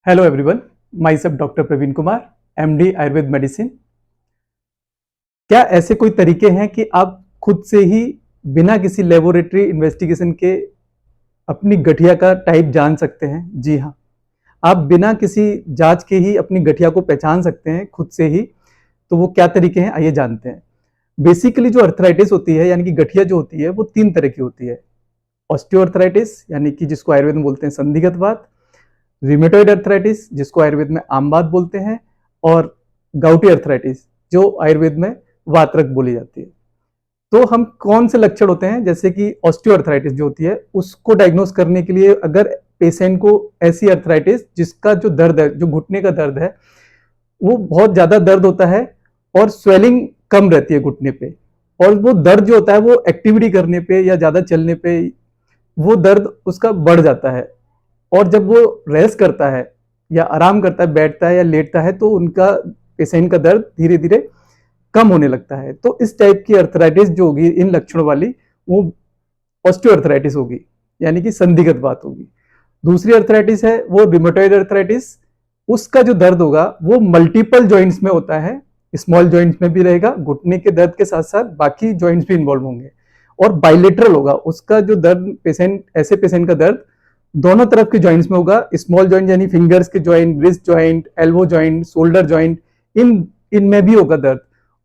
Hello everyone, myself doctor Praveen Kumar, MD Ayurveda medicine. क्या ऐसे कोई तरीके हैं कि आप खुद से ही बिना किसी लेबोरेटरी इन्वेस्टिगेशन के अपनी गठिया का टाइप जान सकते हैं? जी हाँ, आप बिना किसी जांच के ही अपनी गठिया को पहचान सकते हैं खुद से ही। तो वो क्या तरीके हैं, आइए जानते हैं। बेसिकली जो अर्थराइटिस होती है यानी कि गठिया जो होती है वो तीन तरह की होती है। ऑस्टियोआर्थराइटिस यानी कि जिसको आयुर्वेद में बोलते हैं संधिगत वात, रिमेटॉइड अर्थराइटिस जिसको आयुर्वेद में आम बात बोलते हैं, और गाउटी अर्थराइटिस जो आयुर्वेद में वातरक बोली जाती है। तो हम कौन से लक्षण होते हैं, जैसे कि ऑस्टियोआर्थराइटिस जो होती है उसको डायग्नोस करने के लिए अगर पेशेंट को ऐसी अर्थराइटिस जिसका जो दर्द है, जो घुटने का दर्द है, वो बहुत ज्यादा दर्द होता है और स्वेलिंग कम रहती है घुटने पे, और वो दर्द जो होता है वो एक्टिविटी करने पे या ज्यादा चलने पे वो दर्द उसका बढ़ जाता है, और जब वो रेस्ट करता है या आराम करता है, बैठता है या लेटता है, तो उनका पेशेंट का दर्द धीरे धीरे कम होने लगता है। तो इस टाइप की अर्थराइटिस जो होगी इन लक्षणों वाली, वो ऑस्टियोआर्थराइटिस होगी, यानी कि संधिगत बात होगी। दूसरी अर्थराइटिस है वो रिमेटॉइड अर्थराइटिस। उसका जो दर्द होगा वो मल्टीपल जॉइंट्स में होता है, स्मॉल जॉइंट्स में भी रहेगा, घुटने के दर्द के साथ साथ बाकी जॉइंट्स भी इन्वॉल्व होंगे, और बाइलेटरल होगा। उसका जो दर्द पेशेंट, ऐसे पेशेंट का दर्द दोनों तरफ के जॉइंट्स में होगा। स्मॉल जॉइंट यानी फिंगर्स के joint, wrist joint, elbow joint, shoulder joint, इन इनमें भी होगा दर्द।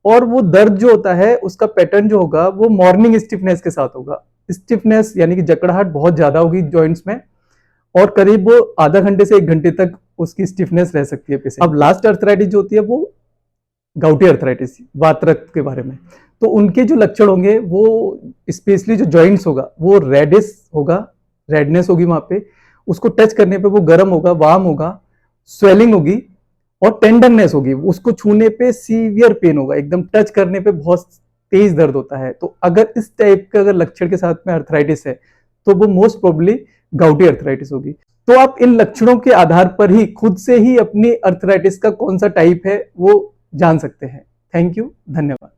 और वो दर्द जो होता है उसका पैटर्न जो होगा वो मॉर्निंग स्टिफनेस के साथ होगा। स्टिफनेस यानी कि जकड़ाहट बहुत ज्यादा होगी जॉइंट्स में, और करीब वो आधा घंटे से 1 घंटे तक उसकी स्टिफनेस रह सकती है पेशेंट। अब लास्ट अर्थराइटिस जो होती है वो गाउटी अर्थराइटिस, वातरक के बारे में। तो उनके जो लक्षण होंगे वो स्पेशली जो जॉइंट्स होगा वो रेडिश होगा, रेडनेस होगी वहां पे, उसको टच करने पे वो गर्म होगा, वार्म होगा, स्वेलिंग होगी और टेंडरनेस होगी। उसको छूने पे सीवियर पेन होगा, एकदम टच करने पे बहुत तेज दर्द होता है। तो अगर इस टाइप का अगर लक्षण के साथ में अर्थराइटिस है तो वो मोस्ट प्रोबेबली गाउटी अर्थराइटिस होगी। तो आप इन लक्षणों के आधार पर ही खुद से ही अपनी अर्थराइटिस का कौन सा टाइप है वो जान सकते हैं। थैंक यू, धन्यवाद।